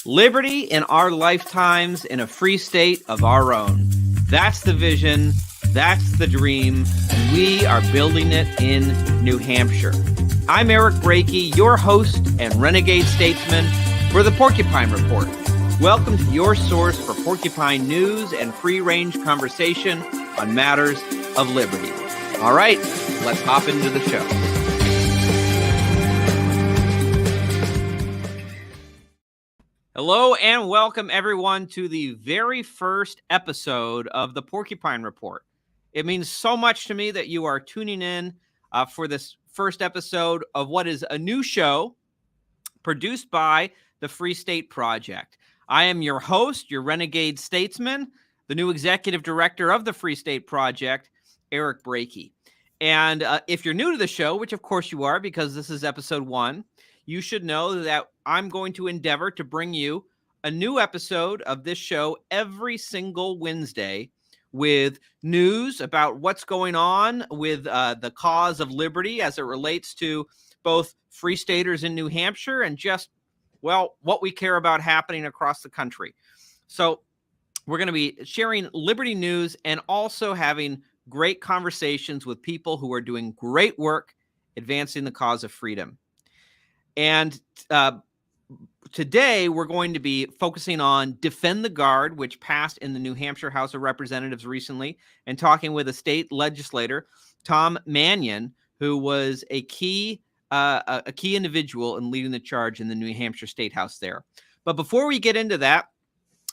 Liberty in our lifetimes in a free state of our own. That's the vision. That's the dream. We are building it in New Hampshire. I'm Eric Brakey, your host and renegade statesman for the Porcupine Report. Welcome to your source for porcupine news and free-range conversation on matters of liberty. All right, let's hop into the show. Hello and welcome everyone to the very first episode of the Porcupine Report. It means so much to me that you are tuning in for this first episode of what is a new show produced by the Free State Project. I am your host, your renegade statesman, the new executive director of the Free State Project, Eric Brakey. And if you're new to the show, which of course you are because this is episode 1, you should know that I'm going to endeavor to bring you a new episode of this show every single Wednesday with news about what's going on with the cause of liberty as it relates to both free staters in New Hampshire and just, well, what we care about happening across the country. So we're going to be sharing liberty news and also having great conversations with people who are doing great work advancing the cause of freedom. And today we're going to be focusing on Defend the Guard, which passed in the New Hampshire House of Representatives recently, and talking with a state legislator, Tom Mannion, who was a key individual in leading the charge in the New Hampshire State House there. But before we get into that,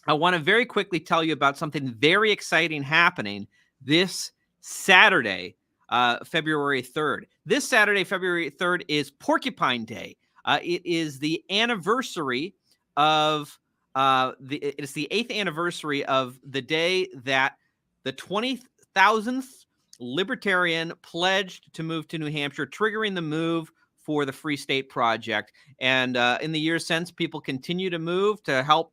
I want to very quickly tell you about something very exciting happening this Saturday, February 3rd. This Saturday, February 3rd, is Porcupine Day. It is the anniversary of it's the 8th anniversary of the day that the 20,000th libertarian pledged to move to New Hampshire, triggering the move for the Free State Project. And in the years since, people continue to move to help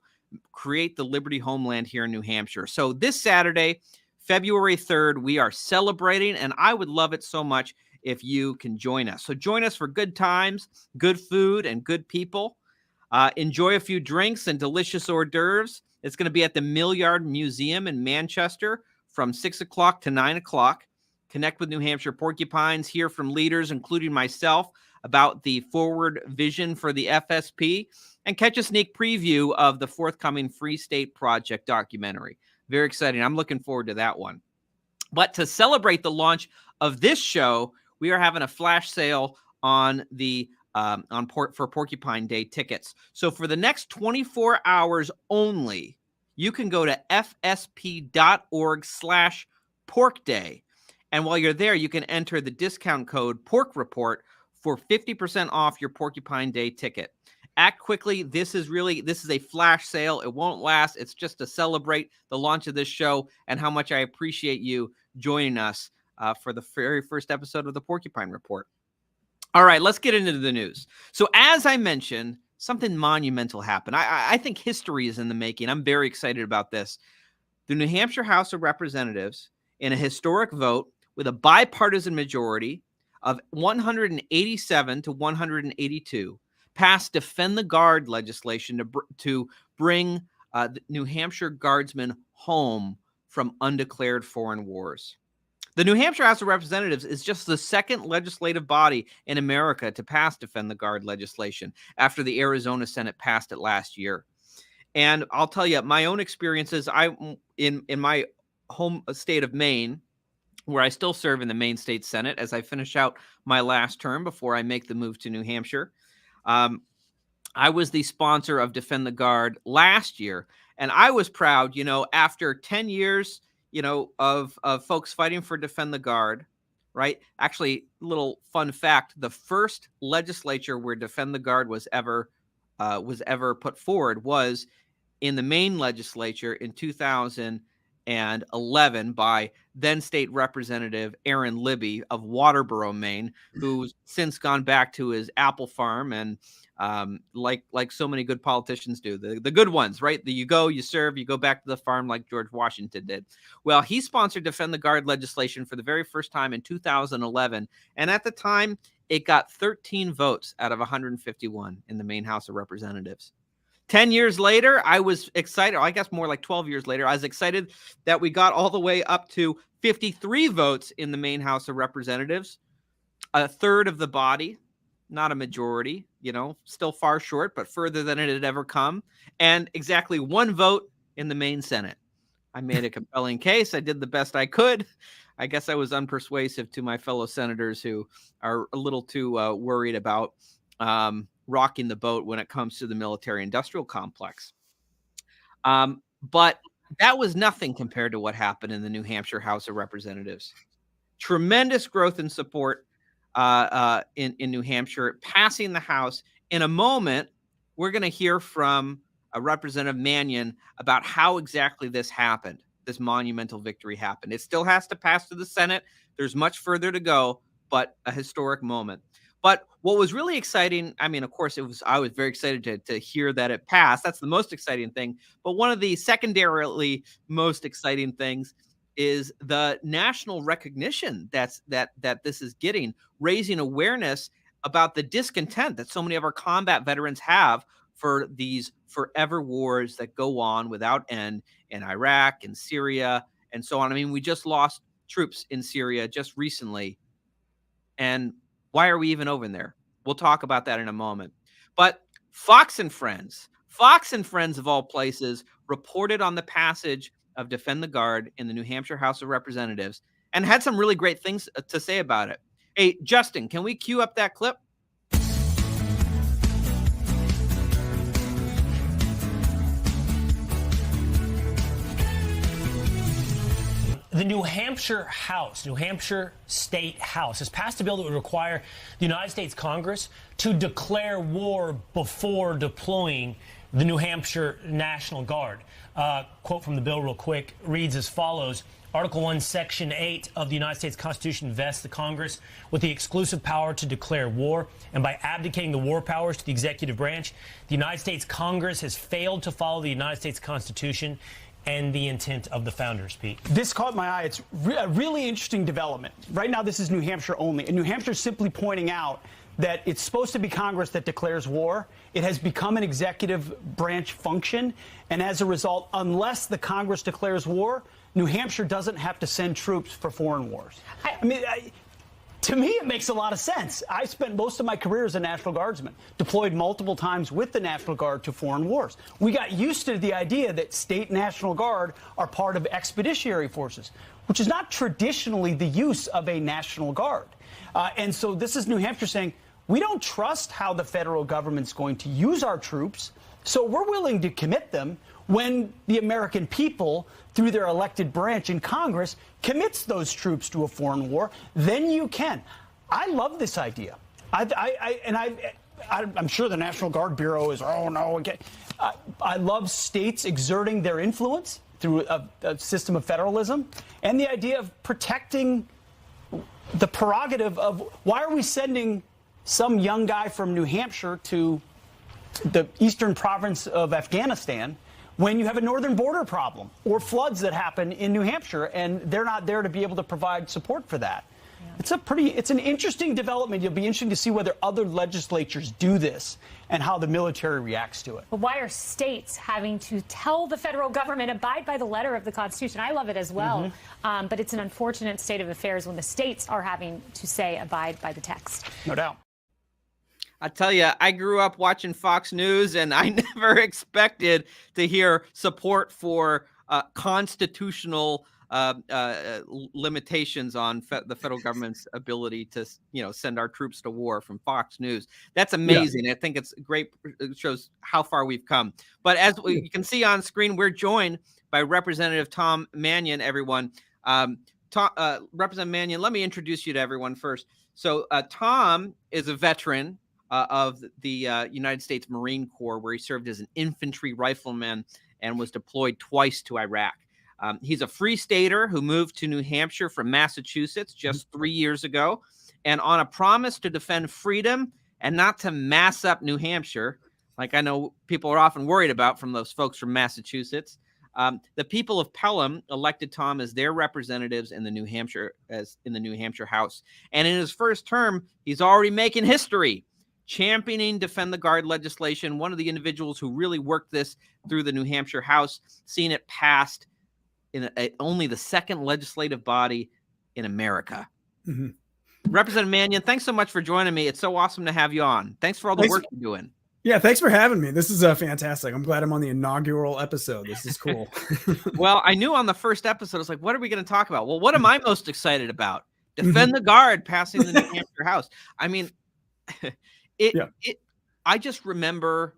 create the liberty homeland here in New Hampshire. So this Saturday, February 3rd, we are celebrating, and I would love it so much if you can join us. So join us for good times, good food, and good people. Enjoy a few drinks and delicious hors d'oeuvres. It's going to be at the Millyard Museum in Manchester from 6 o'clock to 9 o'clock. Connect with New Hampshire Porcupines, hear from leaders, including myself, about the forward vision for the FSP, and catch a sneak preview of the forthcoming Free State Project documentary. Very exciting. I'm looking forward to that one. But to celebrate the launch of this show, we are having a flash sale on the for Porcupine Day tickets. So for the next 24 hours only, you can go to fsp.org/porkday. And while you're there, you can enter the discount code Pork Report for 50% off your Porcupine Day ticket. Act quickly. This is a flash sale. It won't last. It's just to celebrate the launch of this show and how much I appreciate you joining us for the very first episode of the Porcupine Report. All right, let's get into the news. So as I mentioned, something monumental happened. I think history is in the making. I'm very excited about this. The New Hampshire House of Representatives, in a historic vote with a bipartisan majority of 187 to 182, passed Defend the Guard legislation to bring the New Hampshire Guardsmen home from undeclared foreign wars. The New Hampshire House of Representatives is just the second legislative body in America to pass Defend the Guard legislation after the Arizona Senate passed it last year. And I'll tell you, my own experiences, in my home state of Maine, where I still serve in the Maine State Senate as I finish out my last term before I make the move to New Hampshire. I was the sponsor of Defend the Guard last year, and I was proud, after 10 years, of folks fighting for Defend the Guard, right? Actually, little fun fact, the first legislature where Defend the Guard was ever put forward was in the Maine legislature in 2011 by then State Representative Aaron Libby of Waterboro, Maine, who's since gone back to his apple farm and like so many good politicians do, the good ones, right? You go, you serve, you go back to the farm like George Washington did. Well, he sponsored Defend the Guard legislation for the very first time in 2011. And at the time, it got 13 votes out of 151 in the Maine House of Representatives. 10 years later, I was excited. I guess more like 12 years later, I was excited that we got all the way up to 53 votes in the Maine House of Representatives, a third of the body, not a majority, still far short, but further than it had ever come, and exactly one vote in the Maine Senate. I made a compelling case. I did the best I could. I guess I was unpersuasive to my fellow senators who are a little too worried about rocking the boat when it comes to the military-industrial complex. But that was nothing compared to what happened in the New Hampshire House of Representatives. Tremendous growth in support in New Hampshire, passing the House. In a moment, we're going to hear from Representative Mannion about how exactly this happened. This monumental victory happened. It still has to pass through the Senate. There's much further to go, but a historic moment. But what was really exciting, I mean, of course, I was very excited to hear that it passed. That's the most exciting thing. But one of the secondarily most exciting things is the national recognition that this is getting, raising awareness about the discontent that so many of our combat veterans have for these forever wars that go on without end in Iraq and Syria and so on. I mean, we just lost troops in Syria just recently. And why are we even over there? We'll talk about that in a moment. But Fox and Friends of all places, reported on the passage of Defend the Guard in the New Hampshire House of Representatives and had some really great things to say about it. Hey, Justin, can we cue up that clip? The New Hampshire State House, has passed a bill that would require the United States Congress to declare war before deploying the New Hampshire National Guard. Quote from the bill real quick reads as follows. Article 1, Section 8 of the United States Constitution vests the Congress with the exclusive power to declare war, and by abdicating the war powers to the executive branch, the United States Congress has failed to follow the United States Constitution and the intent of the founders, Pete. This caught my eye. It's a really interesting development. Right now, this is New Hampshire only. And New Hampshire is simply pointing out that it's supposed to be Congress that declares war. It has become an executive branch function. And as a result, unless the Congress declares war, New Hampshire doesn't have to send troops for foreign wars. To me, it makes a lot of sense. I spent most of my career as a National Guardsman, deployed multiple times with the National Guard to foreign wars. We got used to the idea that state National Guard are part of expeditionary forces, which is not traditionally the use of a National Guard. And so this is New Hampshire saying, we don't trust how the federal government's going to use our troops, so we're willing to commit them when the American people, through their elected branch in Congress, commits those troops to a foreign war. Then you can. I love this idea. I'm sure the National Guard Bureau is, oh, no. Okay. I love states exerting their influence through a system of federalism and the idea of protecting the prerogative of why are we sending some young guy from New Hampshire to the eastern province of Afghanistan when you have a northern border problem or floods that happen in New Hampshire and they're not there to be able to provide support for that. Yeah. It's an interesting development. It'll be interesting to see whether other legislatures do this and how the military reacts to it. But why are states having to tell the federal government abide by the letter of the Constitution? I love it as well. Mm-hmm. But it's an unfortunate state of affairs when the states are having to say abide by the text. No doubt. I tell you, I grew up watching Fox News, and I never expected to hear support for constitutional limitations on the federal government's ability to, send our troops to war from Fox News. That's amazing. Yeah. I think it's great. It shows how far we've come. But as you can see on screen, we're joined by Representative Tom Mannion, everyone. Representative Mannion, let me introduce you to everyone first. So Tom is a veteran of the United States Marine Corps, where he served as an infantry rifleman and was deployed twice to Iraq. He's a free stater who moved to New Hampshire from Massachusetts just 3 years ago. And on a promise to defend freedom and not to mass up New Hampshire, like I know people are often worried about from those folks from Massachusetts, the people of Pelham elected Tom as their representatives in the New Hampshire House. And in his first term, he's already making history. championing Defend the Guard legislation, one of the individuals who really worked this through the New Hampshire House, seeing it passed in only the second legislative body in America. Mm-hmm. Representative Mannion, thanks so much for joining me. It's so awesome to have you on. Thanks for all the work you're doing. Yeah, thanks for having me. This is fantastic. I'm glad I'm on the inaugural episode. This is cool. Well, I knew on the first episode, I was like, what are we going to talk about? Well, what am I most excited about? Defend the Guard passing the New Hampshire House. I mean, I just remember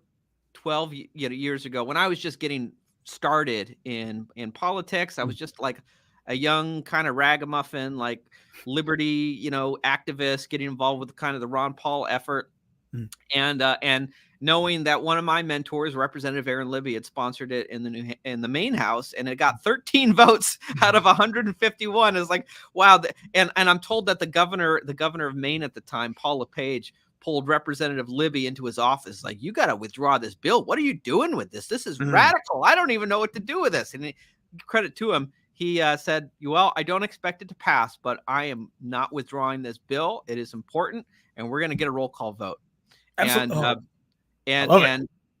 12 years ago when I was just getting started in politics. I was just like a young kind of ragamuffin, like liberty, activist, getting involved with kind of the Ron Paul effort. And knowing that one of my mentors, Representative Aaron Libby, had sponsored it in the main house, and it got 13 votes out of 151. It's like, wow. And I'm told that the governor of Maine at the time, Paul LePage, pulled Representative Libby into his office. Like, you got to withdraw this bill. What are you doing with this? This is radical. I don't even know what to do with this. And credit to him, he said, well, I don't expect it to pass, but I am not withdrawing this bill. It is important, and we're going to get a roll call vote. Absolutely.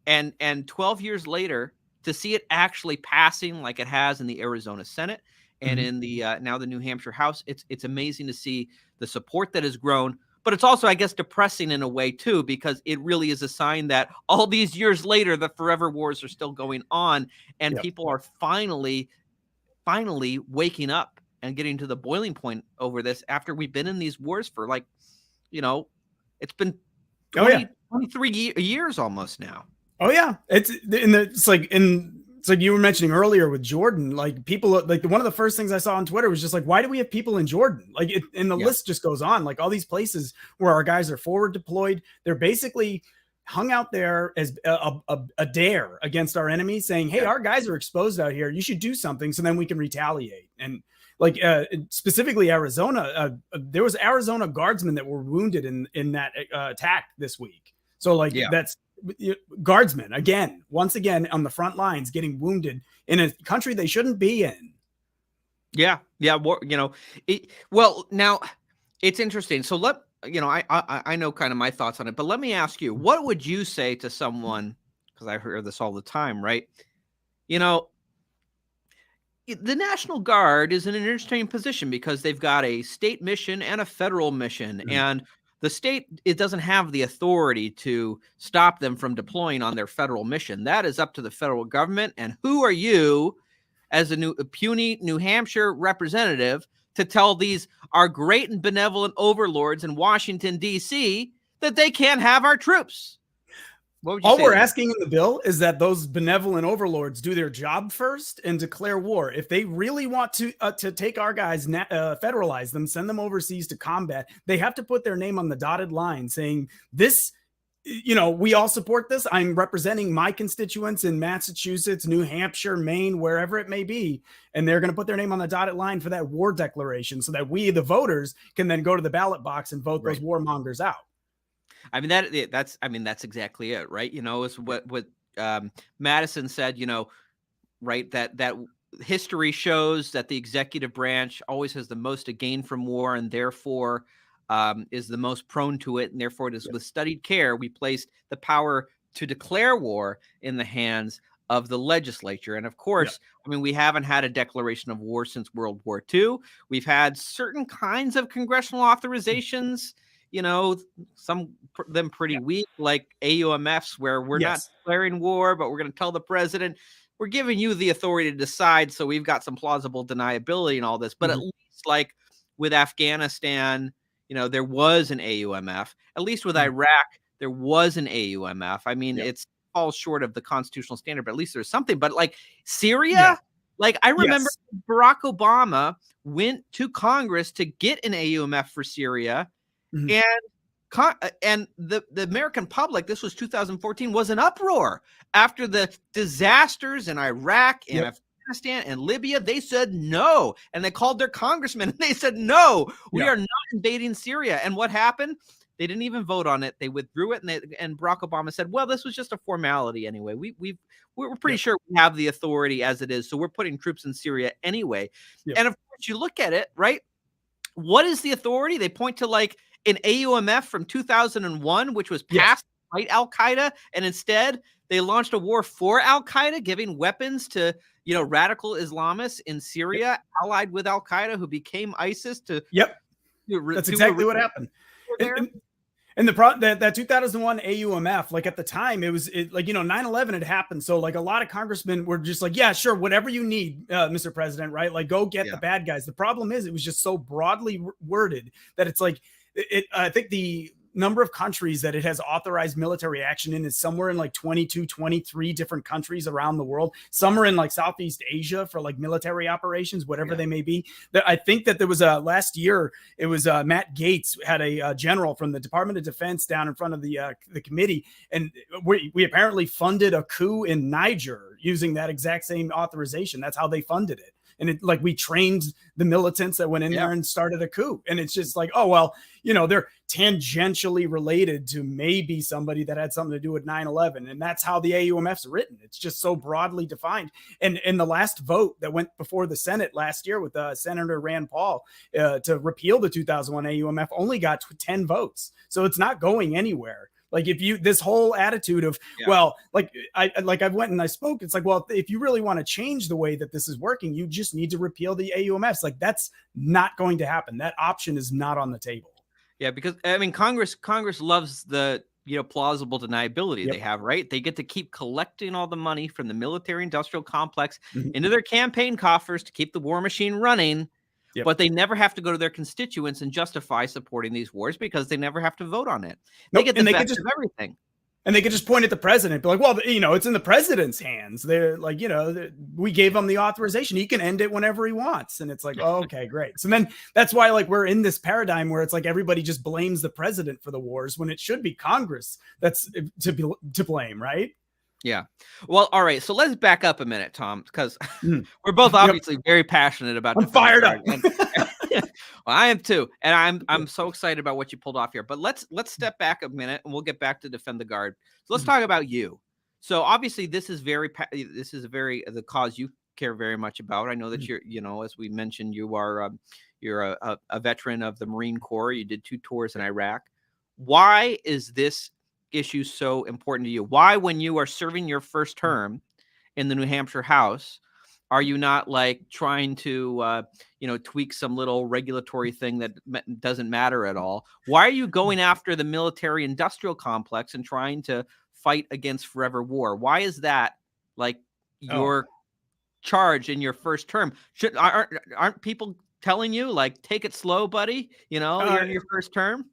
And 12 years later, to see it actually passing like it has in the Arizona Senate and in the now the New Hampshire House, it's amazing to see the support that has grown. But it's also, I guess, depressing in a way, too, because it really is a sign that all these years later, the forever wars are still going on, and people are finally waking up and getting to the boiling point over this after we've been in these wars for it's been 23 years almost now. Oh yeah, it's like you were mentioning earlier with Jordan. Like, people, like, one of the first things I saw on Twitter was just like, why do we have people in Jordan? Like, and the list just goes on. Like, all these places where our guys are forward deployed, they're basically hung out there as a dare against our enemy, saying, hey, our guys are exposed out here. You should do something so then we can retaliate. And like, specifically Arizona, there was Arizona guardsmen that were wounded in that attack this week. So like, that's guardsmen once again on the front lines getting wounded in a country they shouldn't be in. Yeah. Well, now it's interesting. So I know kind of my thoughts on it, but let me ask you, what would you say to someone, because I hear this all the time, right? The National Guard is in an interesting position because they've got a state mission and a federal mission, and the state, it doesn't have the authority to stop them from deploying on their federal mission. That is up to the federal government. And who are you as a puny New Hampshire representative to tell our great and benevolent overlords in Washington, D.C. that they can't have our troops? All we're asking in the bill is that those benevolent overlords do their job first and declare war. If they really want to take our guys, federalize them, send them overseas to combat, they have to put their name on the dotted line saying this, we all support this. I'm representing my constituents in Massachusetts, New Hampshire, Maine, wherever it may be. And they're going to put their name on the dotted line for that war declaration so that we, the voters, can then go to the ballot box and vote those warmongers out. I mean, that's exactly it, right? Is what Madison said, right? That history shows that the executive branch always has the most to gain from war, and therefore is the most prone to it. And therefore, it is with studied care, we placed the power to declare war in the hands of the legislature. And of course, I mean, we haven't had a declaration of war since World War II. We've had certain kinds of congressional authorizations, some of them pretty weak, like AUMFs, where we're not declaring war, but we're going to tell the president, we're giving you the authority to decide. So we've got some plausible deniability and all this. But at least, like with Afghanistan, there was an AUMF. At least with Iraq, there was an AUMF. I mean, it falls short of the constitutional standard, but at least there's something. But like Syria, like I remember Barack Obama went to Congress to get an AUMF for Syria. And the American public, this was 2014, was an uproar after the disasters in Iraq and Afghanistan and Libya. They said no, and they called their congressmen and they said no, we are not invading Syria. And what happened? They didn't even vote on it. They withdrew it, and Barack Obama said, well, this was just a formality anyway. We're pretty sure we have the authority as it is, so we're putting troops in Syria anyway. And of course, you look at it, right? What is the authority? They point to like an AUMF from 2001, which was Yes. passed to fight Al-Qaeda, and instead they launched a war for Al-Qaeda, giving weapons to, radical Islamists in Syria, allied with Al-Qaeda, who became ISIS to. Yep. That's exactly what happened. And that 2001 AUMF, like at the time, it was 9/11 had happened. So like a lot of congressmen were just like, yeah, sure, whatever you need, Mr. President, right? Like go get the bad guys. The problem is it was just so broadly worded that it's like, I think the number of countries that it has authorized military action in is somewhere in like 22, 23 different countries around the world. Some are in like Southeast Asia for like military operations, whatever they may be. I think that there was last year, it was Matt Gaetz had a general from the Department of Defense down in front of the committee. And we apparently funded a coup in Niger using that exact same authorization. That's how they funded it. And we trained the militants that went in there and started a coup. And it's just like, oh, well, they're tangentially related to maybe somebody that had something to do with 9/11. And that's how the AUMF's written. It's just so broadly defined. And in the last vote that went before the Senate last year with Senator Rand Paul to repeal the 2001 AUMF only got 10 votes. So it's not going anywhere. Like this whole attitude of, well, I went and I spoke. It's like, well, if you really want to change the way that this is working, you just need to repeal the AUMFs. Like that's not going to happen. That option is not on the table. Yeah, because I mean, Congress loves the plausible deniability they have, right? They get to keep collecting all the money from the military industrial complex into their campaign coffers to keep the war machine running. But they never have to go to their constituents and justify supporting these wars because they never have to vote on it. They get the best of everything. And they could just point at the president, be like, well, it's in the president's hands. They're like, we gave him the authorization. He can end it whenever he wants. And it's like, oh, okay, great. So then that's why we're in this paradigm where it's like everybody just blames the president for the wars when it should be Congress that's to blame, right? Yeah. Well, all right. So let's back up a minute, Tom, because we're both obviously very passionate about. I'm fired up. Well, I am too, and I'm so excited about what you pulled off here. But let's step back a minute, and we'll get back to Defend the Guard. So let's talk about you. So obviously, this is the cause you care very much about. I know that you're, as we mentioned, you're a veteran of the Marine Corps. You did 2 tours in Iraq. Why is this issue so important to you? Why, when you are serving your first term in the New Hampshire House, are you not trying to tweak some little regulatory thing that doesn't matter at all? Why are you going after the military industrial complex and trying to fight against forever war? Why is that your charge in your first term? Aren't people telling you take it slow, buddy? You're in your first term.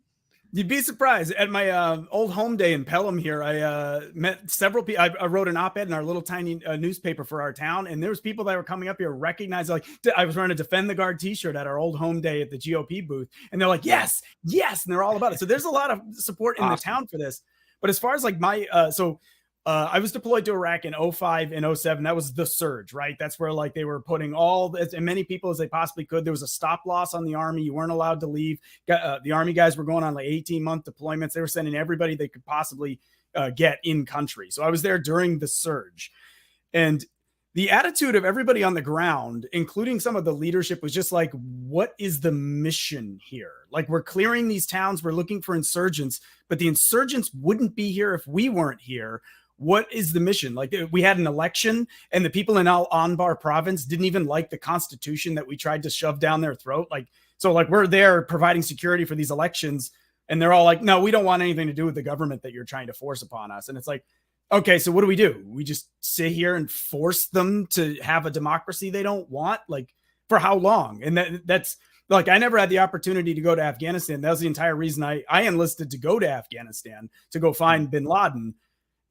You'd be surprised. At my old home day in Pelham here, I met several people. I wrote an op-ed in our little tiny newspaper for our town, and there was people that were coming up here recognizing, I was wearing a Defend the Guard t-shirt at our old home day at the GOP booth, and they're like, yes, and they're all about it. So there's a lot of support in the town for this. But as far as my, I was deployed to Iraq in 05 and 07. That was the surge, right? That's where they were putting as many people as they possibly could. There was a stop loss on the Army. You weren't allowed to leave. The Army guys were going on 18-month deployments. They were sending everybody they could possibly get in country. So I was there during the surge. And the attitude of everybody on the ground, including some of the leadership, was just like, what is the mission here? We're clearing these towns. We're looking for insurgents, but the insurgents wouldn't be here if we weren't here. What is the mission? We had an election and the people in Al Anbar province didn't even like the constitution that we tried to shove down their throat. We're there providing security for these elections. And they're all like, no, we don't want anything to do with the government that you're trying to force upon us. And it's like, okay, so what do? We just sit here and force them to have a democracy they don't want? For how long? And that's I never had the opportunity to go to Afghanistan. That was the entire reason I enlisted to go to Afghanistan, to go find bin Laden.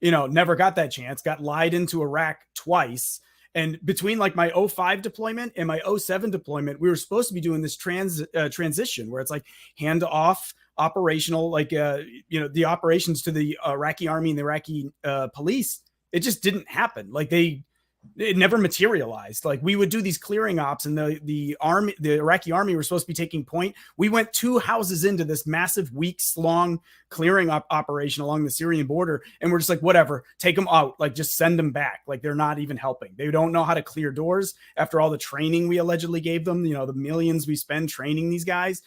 Never got that chance, got lied into Iraq twice. And between my 05 deployment and my 07 deployment, we were supposed to be doing this transition where it's hand off operational, the operations to the Iraqi army and the Iraqi police. It just didn't happen. it never materialized. Like we would do these clearing ops, and the Iraqi army were supposed to be taking point. We went 2 houses into this massive weeks long clearing operation along the Syrian border, and we're just like, whatever, take them out, like just send them back. Like they're not even helping. They don't know how to clear doors after all the training we allegedly gave them. You know, the millions we spend training these guys.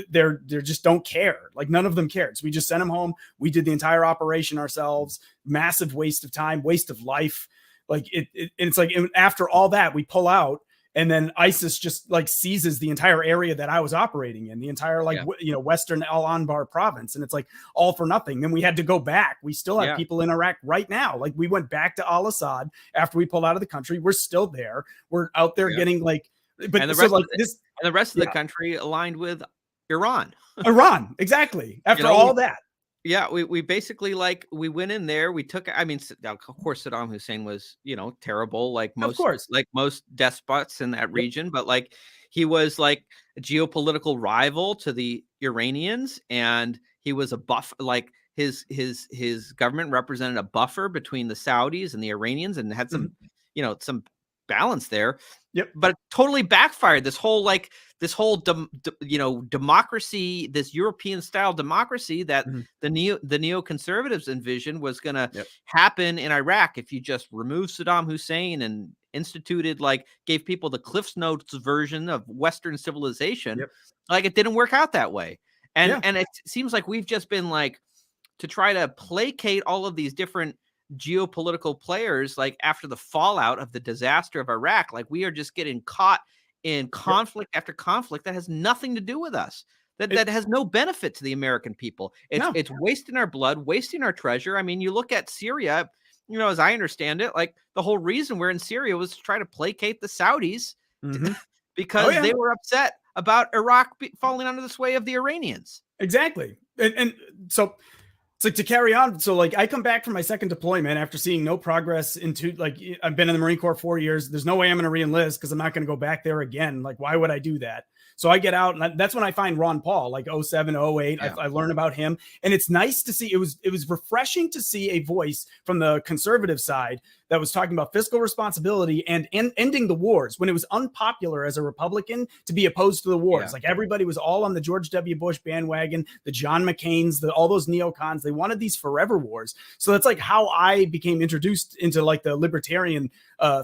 They're just don't care. Like none of them cared. So we just sent them home. We did the entire operation ourselves. Massive waste of time, waste of life. Like it's like after all that, we pull out, and then ISIS just like seizes the entire area that I was operating in, the entire Western Al Anbar province, and it's like all for nothing. Then we had to go back. We still have people in Iraq right now. Like we went back to Al Assad after we pulled out of the country. We're still there. We're out there getting like, but and the rest of the country aligned with Iran. Iran, exactly. After all that. Yeah, we basically like we went in there. We took. I mean, of course, Saddam Hussein was terrible, like most despots in that region. But like he was like a geopolitical rival to the Iranians, and he was a buff. Like his government represented a buffer between the Saudis and the Iranians, and had some some balance there. Yep. But it totally backfired. This whole democracy, this European style democracy that the neoconservatives envisioned was going to happen in Iraq if you just remove Saddam Hussein and instituted, like, gave people the Cliff's Notes version of Western civilization. Like it didn't work out that way. And it seems like we've just been like, to try to placate all of these different geopolitical players, like after the fallout of the disaster of Iraq, like we are just getting caught in conflict after conflict that has nothing to do with us, that has no benefit to the American people. It's wasting our blood, wasting our treasure. I mean, you look at Syria, as I understand it, like the whole reason we're in Syria was to try to placate the Saudis because they were upset about Iraq falling under the sway of the Iranians. Exactly. And so it's like, to carry on. So like I come back from my second deployment after seeing no progress into, like, I've been in the Marine Corps 4 years. There's no way I'm going to re-enlist because I'm not going to go back there again. Like, why would I do that? So I get out, and that's when I find Ron Paul, like 07, 08. I learn about him, and it's nice to see. It was refreshing to see a voice from the conservative side that was talking about fiscal responsibility and ending the wars when it was unpopular as a Republican to be opposed to the wars. Like everybody was all on the George W. Bush bandwagon, the John McCain's, all those neocons. They wanted these forever wars. So that's like how I became introduced into like the libertarian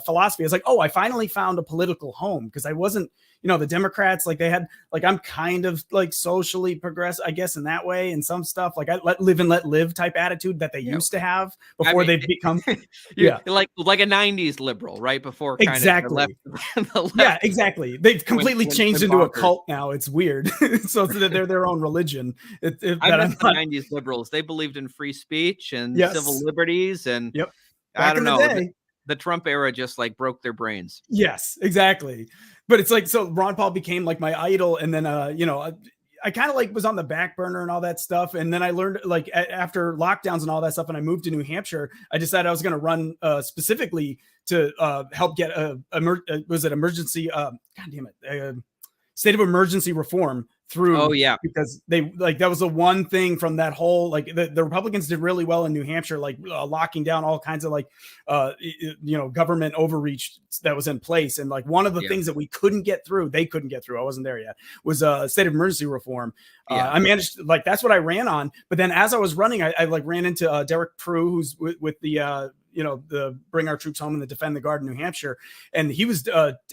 philosophy. It's like, oh, I finally found a political home, because I wasn't, the Democrats, like they had, like, I'm kind of like socially progressive, I guess, in that way, and some stuff, like I let live type attitude that they used to have before they become, like a 90s liberal, right? Before exactly. The left. Yeah, exactly. They've completely changed into a cult now. It's weird. So that they're their own religion. I met the 90s liberals. They believed in free speech and civil liberties, and I don't know. The Trump era just like broke their brains. Yes, exactly. But it's like, so Ron Paul became like my idol. And then, I kind of like was on the back burner and all that stuff. And then I learned, like, after lockdowns and all that stuff, and I moved to New Hampshire, I decided I was going to run specifically to help get emergency, state of emergency reform through. Because they, like, that was the one thing from that whole, like, the Republicans did really well in New Hampshire, like locking down all kinds of, like, government overreach that was in place. And like one of the things that we couldn't get through, they couldn't get through, I wasn't there yet, was state of emergency reform. I managed, like, that's what I ran on. But then as I was running, I like ran into Derek Prue, who's with the the Bring Our Troops Home and the Defend the Guard in New Hampshire. And he was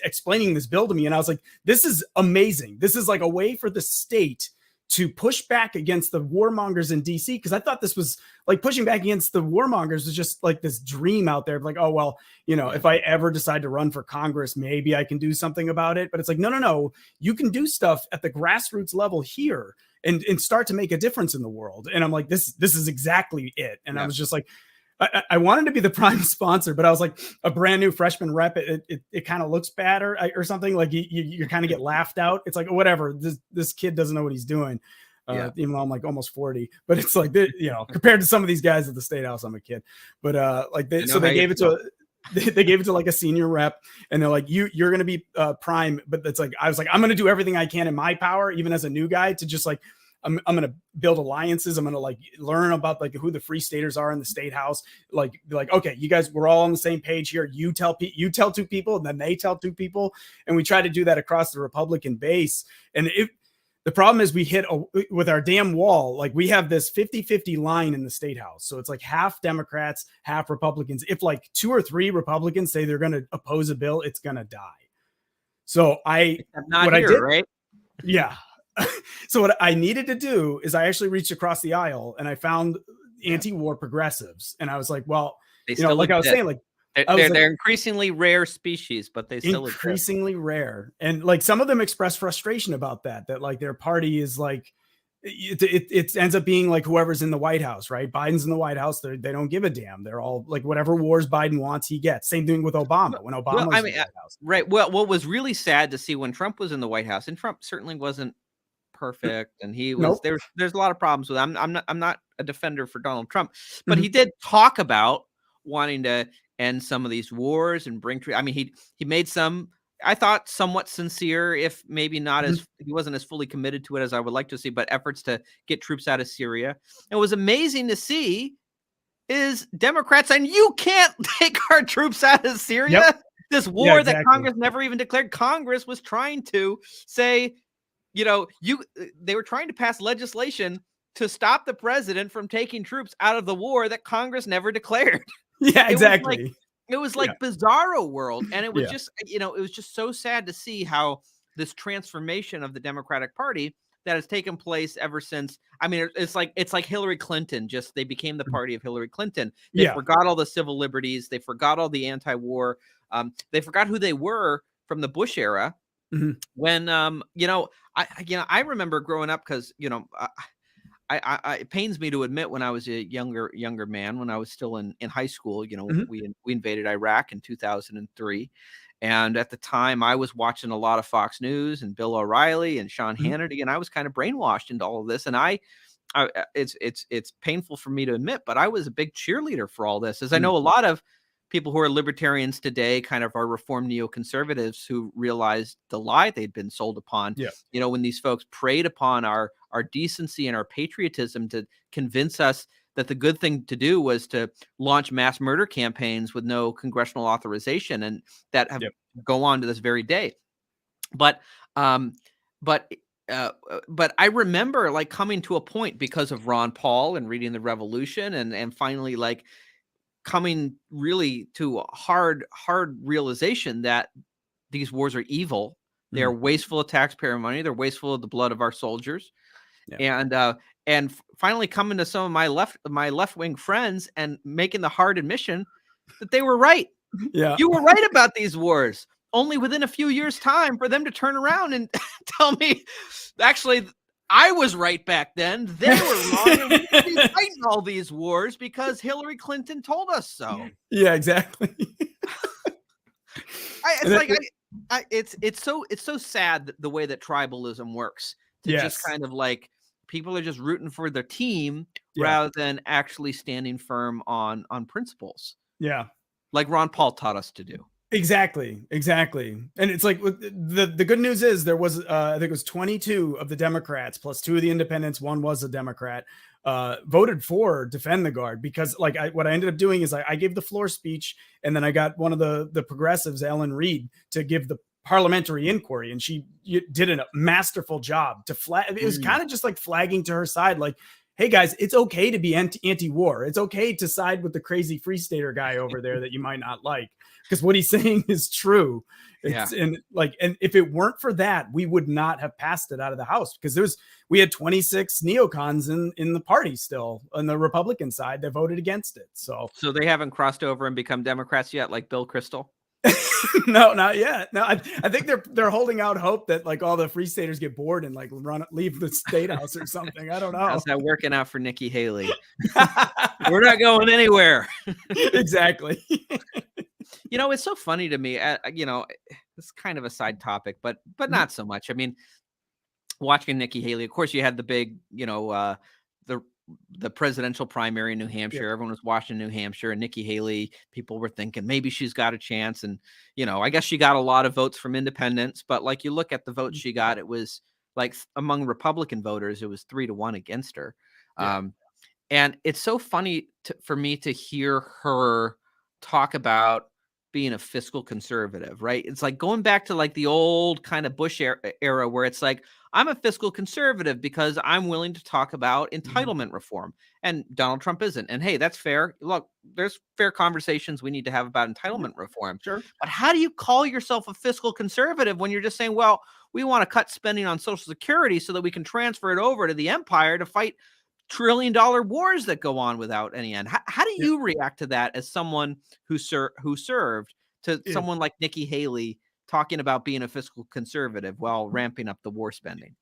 explaining this bill to me. And I was like, this is amazing. This is like a way for the state to push back against the warmongers in DC. Because I thought this was like pushing back against the warmongers was just like this dream out there of like, oh, well, if I ever decide to run for Congress, maybe I can do something about it. But it's like, no, you can do stuff at the grassroots level here and start to make a difference in the world. And I'm like, this is exactly it. And I was just like, I wanted to be the prime sponsor, but I was like a brand new freshman rep. It kind of looks bad or something, like you kind of get laughed out. It's like, whatever, this kid doesn't know what he's doing. Even though I'm like almost 40, but it's like, compared to some of these guys at the State House, I'm a kid, but they gave it to they gave it to like a senior rep, and they're like, you're going to be prime. But it's like, I was like, I'm going to do everything I can in my power, even as a new guy, to just like, I'm going to build alliances. I'm going to like learn about like who the free staters are in the state house. Like, be like, okay, you guys, we're all on the same page here. You tell two people, and then they tell two people. And we try to do that across the Republican base. And the problem is we hit with our damn wall. Like we have this 50-50 line in the state house. So it's like half Democrats, half Republicans. If like 2 or 3 Republicans say they're going to oppose a bill, it's going to die. So right? Yeah. So what I needed to do is I actually reached across the aisle and I found anti-war progressives. And I was like, well, like I was saying, like, they're increasingly rare species, but they still increasingly rare. And like some of them express frustration about that like their party is like, it ends up being like whoever's in the White House, right? Biden's in the White House. They don't give a damn. They're all like whatever wars Biden wants, he gets. Same thing with Obama when Obama was in the White House. Right. Well, what was really sad to see when Trump was in the White House, and Trump certainly wasn't perfect, and he was there's a lot of problems with him. I'm not a defender for Donald Trump, but he did talk about wanting to end some of these wars and bring I mean, he made some, I thought, somewhat sincere, if maybe not as he wasn't as fully committed to it as I would like to see, but efforts to get troops out of Syria. It was amazing to see is Democrats saying you can't take our troops out of Syria. This war that Congress never even declared. Congress was trying to say, they were trying to pass legislation to stop the president from taking troops out of the war that Congress never declared. Yeah, exactly. It was like bizarro world. And it was just, it was just so sad to see how this transformation of the Democratic Party that has taken place ever since. I mean, it's like Hillary Clinton, just they became the party of Hillary Clinton. They forgot all the civil liberties. They forgot all the anti-war. They forgot who they were from the Bush era. When, I remember growing up because, it pains me to admit when I was a younger man, when I was still in high school, we invaded Iraq in 2003. And at the time I was watching a lot of Fox News and Bill O'Reilly and Sean Hannity, and I was kind of brainwashed into all of this. And it's painful for me to admit, but I was a big cheerleader for all this, as I know a lot of people who are libertarians today kind of are reformed neoconservatives who realized the lie they'd been sold upon. When these folks preyed upon our decency and our patriotism to convince us that the good thing to do was to launch mass murder campaigns with no congressional authorization, and that have go on to this very day. But I remember like coming to a point because of Ron Paul and reading The Revolution and finally like coming really to a hard realization that these wars are evil. They're wasteful of taxpayer money. They're wasteful of the blood of our soldiers. And finally coming to some of my left-wing friends and making the hard admission that they were right. You were right about these wars. Only within a few years' time for them to turn around and tell me, actually, I was right back then. They were wrong. And we should be fighting all these wars because Hillary Clinton told us so. Yeah, exactly. It's so sad the way that tribalism works. Just kind of like people are just rooting for their team rather than actually standing firm on principles. Yeah, like Ron Paul taught us to do. Exactly. And it's like the good news is there was I think it was 22 of the Democrats plus 2 of the independents, one was a Democrat, voted for Defend the Guard, because like what I ended up doing is I gave the floor speech, and then I got one of the progressives, Ellen Reed, to give the parliamentary inquiry, and she did a masterful job to flag. It was kind of just like flagging to her side, like, hey guys, it's okay to be anti-war. It's okay to side with the crazy Free Stater guy over there that you might not like, because what he's saying is true. And if it weren't for that, we would not have passed it out of the House, because we had 26 neocons in the party still on the Republican side that voted against it. So they haven't crossed over and become Democrats yet, like Bill Kristol? No, not yet. No, I think they're holding out hope that like all the Free Staters get bored and like leave the state house or something. I don't know. How's that working out for Nikki Haley? We're not going anywhere. Exactly. It's so funny to me. It's kind of a side topic, but not so much. I mean, watching Nikki Haley, of course, you had the big, the presidential primary in New Hampshire. Everyone was watching New Hampshire, and Nikki Haley, people were thinking maybe she's got a chance. And, I guess she got a lot of votes from independents, but like you look at the votes she got, it was like among Republican voters, it was 3-1 against her. Yeah. And it's so funny for me to hear her talk about being a fiscal conservative, right? It's like going back to like the old kind of Bush era where it's like, I'm a fiscal conservative because I'm willing to talk about entitlement reform, and Donald Trump isn't. And hey, that's fair. Look, there's fair conversations we need to have about entitlement reform. Sure. But how do you call yourself a fiscal conservative when you're just saying, well, we want to cut spending on Social Security so that we can transfer it over to the empire to fight trillion-dollar wars that go on without any end? How do you react to that as someone who served, to someone like Nikki Haley talking about being a fiscal conservative while ramping up the war spending?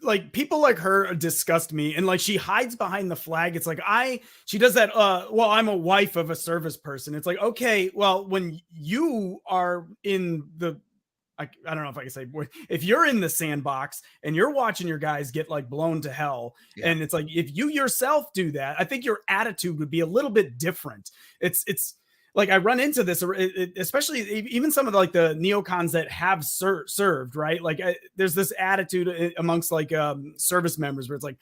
Like people like her disgust me, and like she hides behind the flag. It's like she does that. Well, I'm a wife of a service person. It's like, okay, well, when you are in the, I don't know if I can say, if you're in the sandbox and you're watching your guys get like blown to hell, and it's like, if you yourself do that, I think your attitude would be a little bit different. It's like, I run into this, especially even some of the, like the neocons that have served, right? Like there's this attitude amongst like service members where it's like,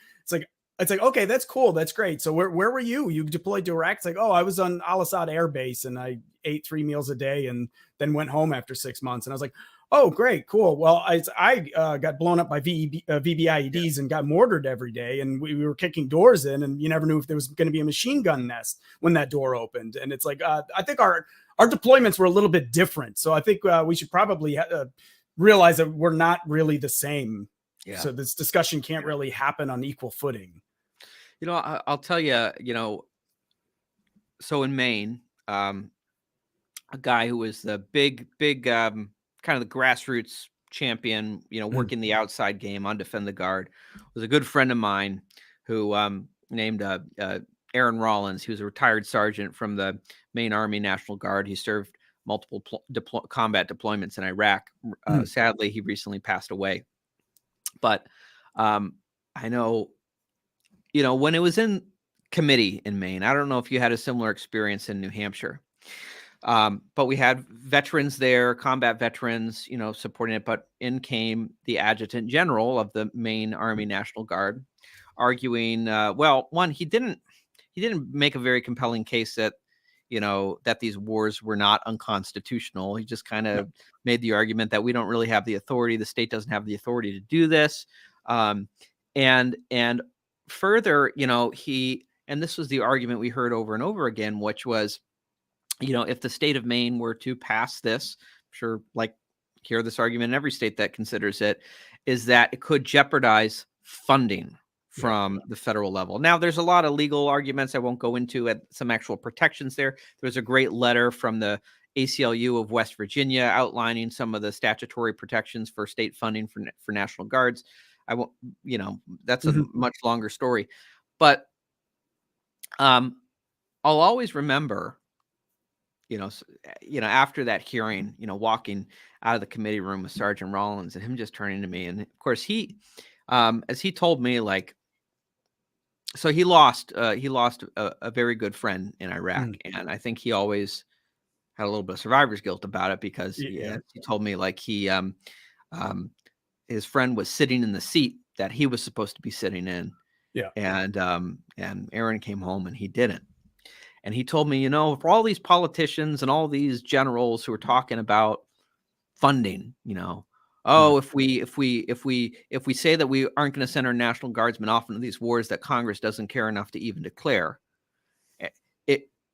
okay, that's cool. That's great. So where were you? You deployed to Iraq? It's like, oh, I was on Al Assad Air Base and I ate 3 meals a day and then went home after 6 months. And I was like, oh, great, cool. Well, I got blown up by VBIEDs and got mortared every day. And we were kicking doors in, and you never knew if there was going to be a machine gun nest when that door opened. And it's like, I think our deployments were a little bit different. So I think we should probably realize that we're not really the same. Yeah. So this discussion can't really happen on equal footing. You know, I'll tell you, so in Maine, a guy who was the big, kind of the grassroots champion, working the outside game on Defend the Guard, was a good friend of mine who named Aaron Rollins. He was a retired sergeant from the Maine Army National Guard. He served multiple combat deployments in Iraq. Sadly, he recently passed away. But I know, when it was in committee in Maine, I don't know if you had a similar experience in New Hampshire. But we had veterans there, combat veterans, supporting it. But in came the adjutant general of the Maine Army National Guard, arguing, well, one, he didn't make a very compelling case that, that these wars were not unconstitutional. He just kind of made the argument that we don't really have the authority. The state doesn't have the authority to do this. And further, and this was the argument we heard over and over again, which was, if the state of Maine were to pass this, I'm sure, like, hear this argument in every state that considers it, is that it could jeopardize funding from the federal level. Now, there's a lot of legal arguments I won't go into, at some actual protections there. There's a great letter from the ACLU of West Virginia outlining some of the statutory protections for state funding for National Guards. I won't, that's a much longer story. But I'll always remember, after that hearing, walking out of the committee room with Sergeant Rollins and him just turning to me. And of course he, as he told me, like, so he lost a very good friend in Iraq. And I think he always had a little bit of survivor's guilt about it, because he told me, like, he, his friend was sitting in the seat that he was supposed to be sitting in. Yeah. And Aaron came home and he didn't. And he told me, for all these politicians and all these generals who are talking about funding, if we say that we aren't going to send our National Guardsmen off into these wars that Congress doesn't care enough to even declare,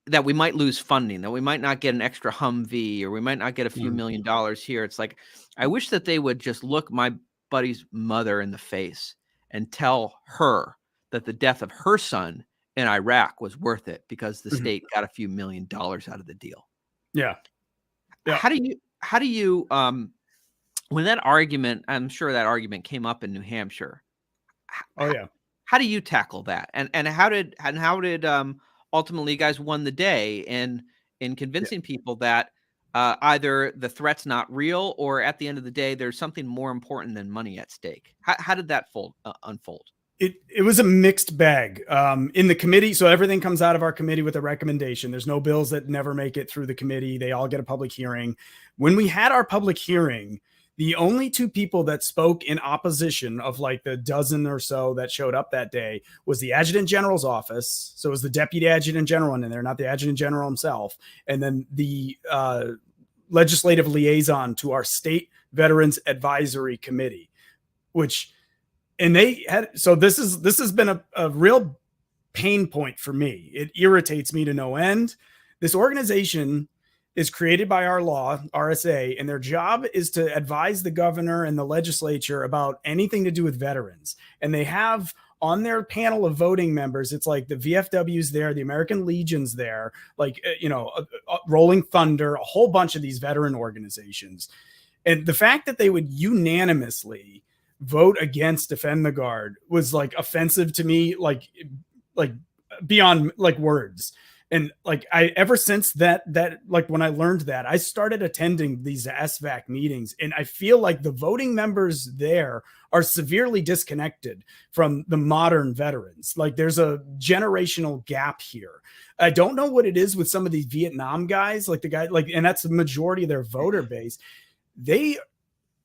that we might lose funding, that we might not get an extra Humvee, or we might not get a few $1 million here. It's like, I wish that they would just look my buddy's mother in the face and tell her that the death of her son in Iraq was worth it, because the state got a few $1 million out of the deal. Yeah. How do you, when that argument, I'm sure that argument came up in New Hampshire. How do you tackle that? And how did ultimately you guys won the day in convincing people that either the threat's not real, or at the end of the day, there's something more important than money at stake? How did that unfold? It was a mixed bag in the committee. So everything comes out of our committee with a recommendation. There's no bills that never make it through the committee. They all get a public hearing. When we had our public hearing, The only two people that spoke in opposition of like the dozen or so that showed up that day was the Adjutant General's office. So it was the Deputy Adjutant General in there, not the Adjutant General himself. And then the legislative liaison to our State Veterans Advisory Committee, and they had, so this has been a real pain point for me. It irritates me to no end. This organization is created by our law, RSA, and their job is to advise the governor and the legislature about anything to do with veterans. And they have on their panel of voting members, it's like the VFW's there, the American Legion's there, like, Rolling Thunder, a whole bunch of these veteran organizations. And the fact that they would unanimously vote against Defend the Guard was like offensive to me, like beyond like words. And like ever since that like when I learned that, I started attending these SVAC meetings, and I feel like the voting members there are severely disconnected from the modern veterans. Like there's a generational gap here. I don't know what it is with some of these Vietnam guys, like the guy, like, and that's the majority of their voter base. They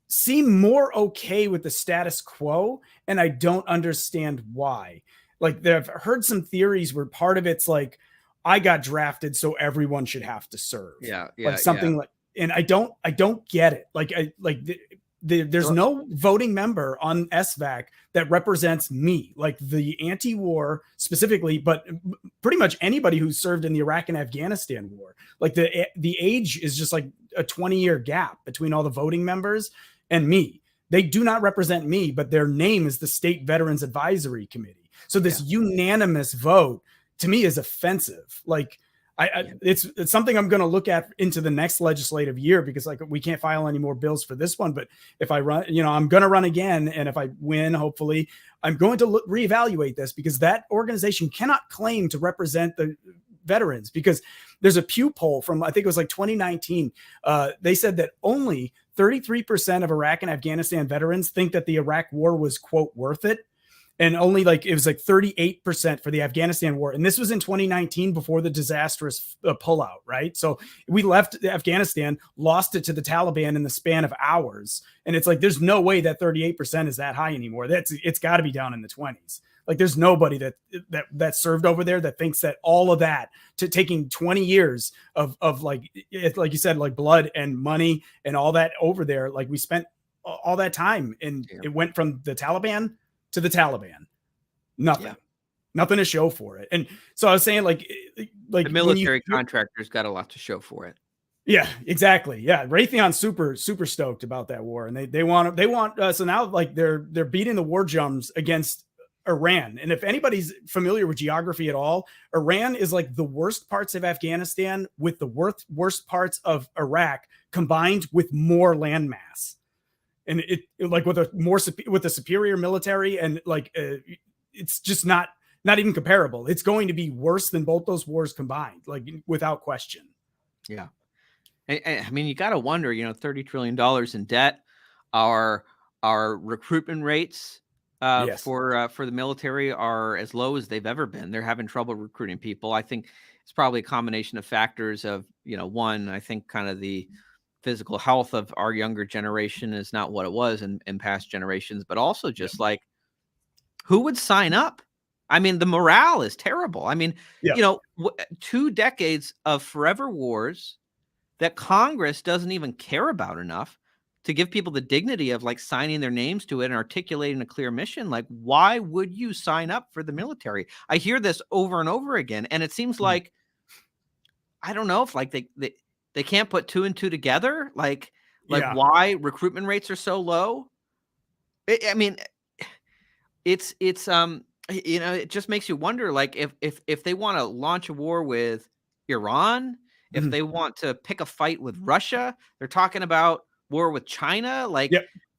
seem more okay with the status quo, and I don't understand why. Like I've heard some theories where part of it's like, I got drafted, so everyone should have to serve. Yeah, like something like, and I don't get it. Like there's no voting member on SVAC that represents me, like the anti-war specifically, but pretty much anybody who served in the Iraq and Afghanistan war. Like the age is just like a 20-year gap between all the voting members and me. They do not represent me, but their name is the State Veterans Advisory Committee. So this unanimous vote to me is offensive. Like it's something I'm going to look at into the next legislative year, because like we can't file any more bills for this one. But if I run, I'm going to run again. And if I win, hopefully I'm going to reevaluate this, because that organization cannot claim to represent the veterans, because there's a Pew poll from, I think it was like 2019. They said that only 33% of Iraq and Afghanistan veterans think that the Iraq war was, quote, worth it. And only it was like 38% for the Afghanistan war. And this was in 2019 before the disastrous pullout, right? So we left Afghanistan, lost it to the Taliban in the span of hours. And it's like, there's no way that 38% is that high anymore. It's got to be down in the 20s. Like there's nobody that served over there that thinks that all of that, to taking 20 years of like you said, like blood and money and all that over there. Like we spent all that time, and it went from the Taliban to the Taliban. Nothing to show for it. And so I was saying, like the military contractors got a lot to show for it. Yeah, exactly. Yeah. Raytheon's super stoked about that war. And they want so now like they're beating the war drums against Iran. And if anybody's familiar with geography at all, Iran is like the worst parts of Afghanistan with the worst parts of Iraq combined with more landmass. And it like with a superior military, and like it's just not even comparable. It's going to be worse than both those wars combined, like without question. Yeah, I mean, you got to wonder. $30 trillion in debt. Our recruitment rates for the military are as low as they've ever been. They're having trouble recruiting people. I think it's probably a combination of factors of one. I think kind of the physical health of our younger generation is not what it was in past generations, but also just like who would sign up? I mean, the morale is terrible. I mean, 2 decades of forever wars that Congress doesn't even care about enough to give people the dignity of like signing their names to it and articulating a clear mission. Like, why would you sign up for the military? I hear this over and over again. And it seems like, I don't know if like they can't put 2 and 2 together. Like why recruitment rates are so low. I mean, it's it just makes you wonder, like if they want to launch a war with Iran, if they want to pick a fight with Russia, they're talking about war with China, like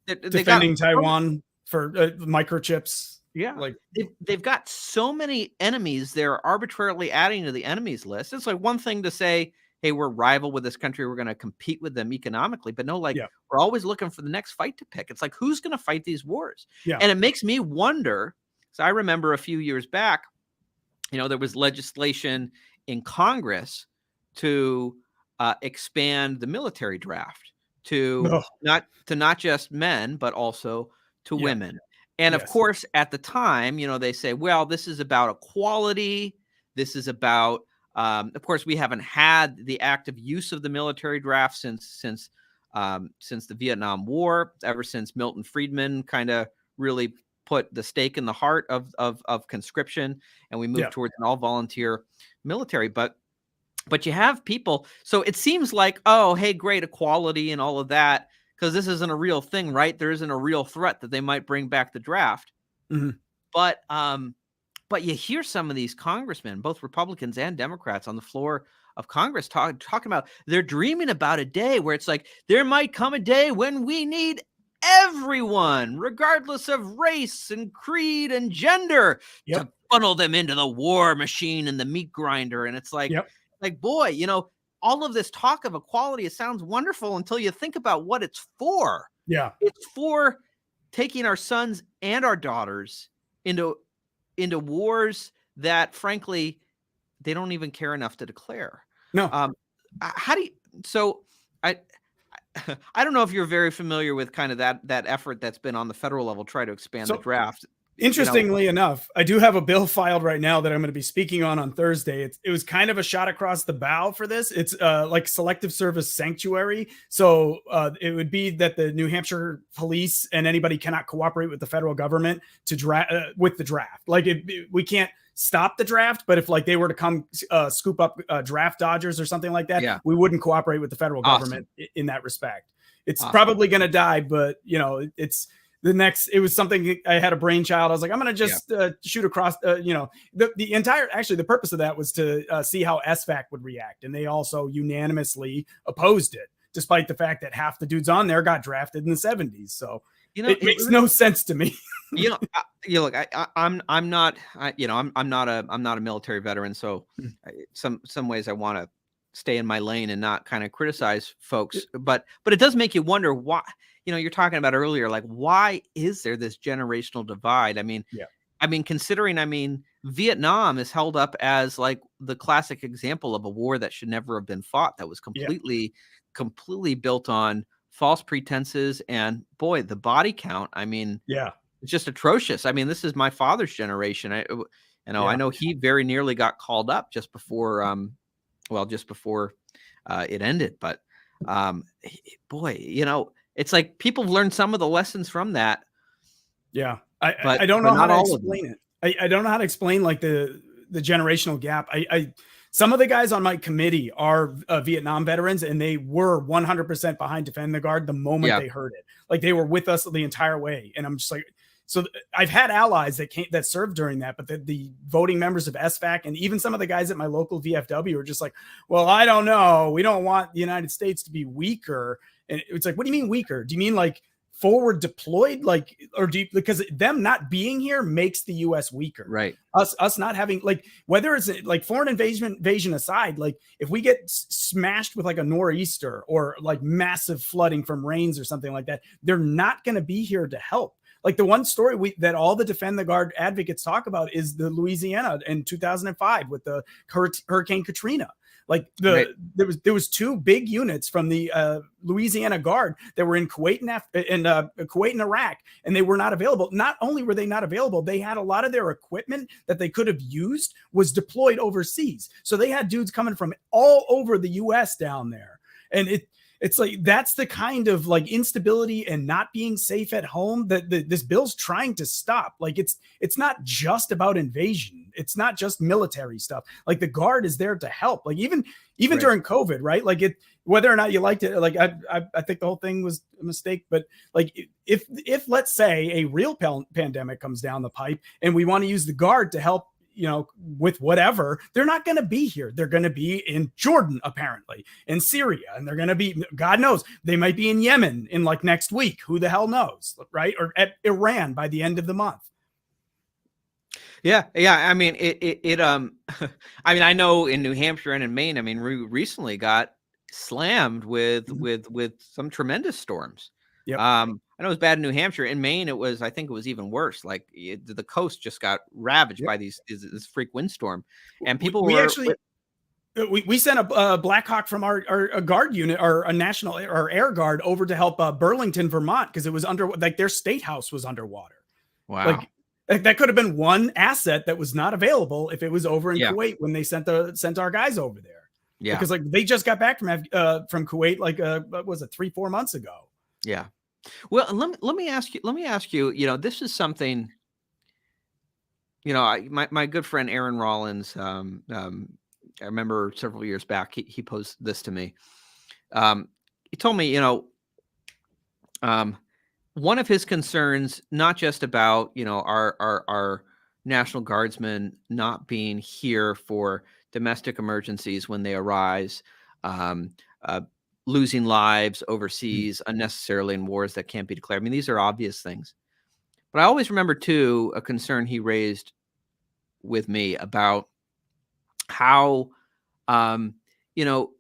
defending Taiwan for microchips. Yeah, like they've got so many enemies they're arbitrarily adding to the enemies list. It's like one thing to say, hey, we're rival with this country, we're going to compete with them economically, but no, we're always looking for the next fight to pick. It's like, who's going to fight these wars? And it makes me wonder. So I remember a few years back, there was legislation in Congress to expand the military draft to not just men, but also to women. And of course, at the time, they say, well, this is about equality. This is about, of course, we haven't had the active use of the military draft since the Vietnam War, ever since Milton Friedman kind of really put the stake in the heart of conscription, and we moved towards an all volunteer military. But you have people, so it seems like, oh, hey, great equality and all of that, because this isn't a real thing, right? There isn't a real threat that they might bring back the draft. Mm-hmm. But you hear some of these congressmen, both Republicans and Democrats, on the floor of Congress talking about, they're dreaming about a day where it's like, there might come a day when we need everyone, regardless of race and creed and gender, to funnel them into the war machine and the meat grinder. And it's like, boy, all of this talk of equality, it sounds wonderful until you think about what it's for. Yeah. It's for taking our sons and our daughters into wars that, frankly, they don't even care enough to declare. No. How do you, so I don't know if you're very familiar with kind of that effort that's been on the federal level, try to expand the draft. Interestingly enough, I do have a bill filed right now that I'm going to be speaking on Thursday. It was kind of a shot across the bow for this. It's like selective service sanctuary. So it would be that the New Hampshire police and anybody cannot cooperate with the federal government to with the draft. Like we can't stop the draft, but if like they were to come scoop up draft dodgers or something like that, we wouldn't cooperate with the federal government in that respect. It's probably going to die, but it's the next. It was something I had a brainchild. I was like, I'm going to just shoot across. The entire the purpose of that was to see how SVAC would react, and they also unanimously opposed it, despite the fact that half the dudes on there got drafted in the 70s. So it makes no sense to me. Look, I'm not a military veteran, so some ways I want to stay in my lane and not kind of criticize folks, but it does make you wonder why. You're talking about earlier, like, why is there this generational divide? I mean, considering, Vietnam is held up as like the classic example of a war that should never have been fought, that was completely built on false pretenses, and boy, the body count, it's just atrocious. This is my father's generation. I know he very nearly got called up just before it ended. But boy, it's like people have learned some of the lessons from that. Yeah, I don't know how to explain it. I don't know how to explain like the generational gap. Some of the guys on my committee are Vietnam veterans, and they were 100% behind Defend the Guard the moment they heard it. Like they were with us the entire way, and I'm just like. So I've had allies that served during that, but the voting members of SVAC and even some of the guys at my local VFW are just like, well, I don't know. We don't want the United States to be weaker. And it's like, what do you mean weaker? Do you mean like forward deployed? Like, or because them not being here makes the U.S. weaker, right? Us not having, like, whether it's like foreign invasion aside, like if we get smashed with like a nor'easter or like massive flooding from rains or something like that, they're not going to be here to help. Like the one story that all the Defend the Guard advocates talk about is the Louisiana in 2005 with the Hurricane Katrina. Like there was two big units from the Louisiana Guard that were in Kuwait and Iraq, and they were not available. Not only were they not available, they had a lot of their equipment that they could have used was deployed overseas. So they had dudes coming from all over the U.S. down there, and it's like that's the kind of like instability and not being safe at home that this bill's trying to stop. Like it's not just about invasion. It's not just military stuff. Like the Guard is there to help. Like even during COVID, right? Like whether or not you liked it, like I think the whole thing was a mistake. But like if let's say a real pandemic comes down the pipe and we want to use the Guard to help, with whatever, they're not going to be here. They're going to be in Jordan, apparently, in Syria, and they're going to be, God knows, they might be in Yemen in like next week. Who the hell knows, right? Or at Iran by the end of the month. Yeah. I know in New Hampshire and in Maine, we recently got slammed with some tremendous storms. Yep. I know it was bad in New Hampshire. In Maine, I think it was even worse. Like the coast just got ravaged by this freak windstorm, and people We sent a Black Hawk from our a guard unit or a national or air guard over to help Burlington, Vermont, because it was under like their state house was underwater. Wow. Like that could have been one asset that was not available if it was over in Yeah. Kuwait when they sent our guys over there. Yeah. Because like they just got back from Kuwait like what was it 3-4 months ago. Yeah. Well, let me ask you, you know, this is something, you know, my good friend Aaron Rollins, I remember several years back, he posed this to me. He told me, you know, one of his concerns, not just about, you know, our National Guardsmen not being here for domestic emergencies when they arise, losing lives overseas unnecessarily in wars that can't be declared. I mean, these are obvious things. But I always remember, too, a concern he raised with me about how, you know,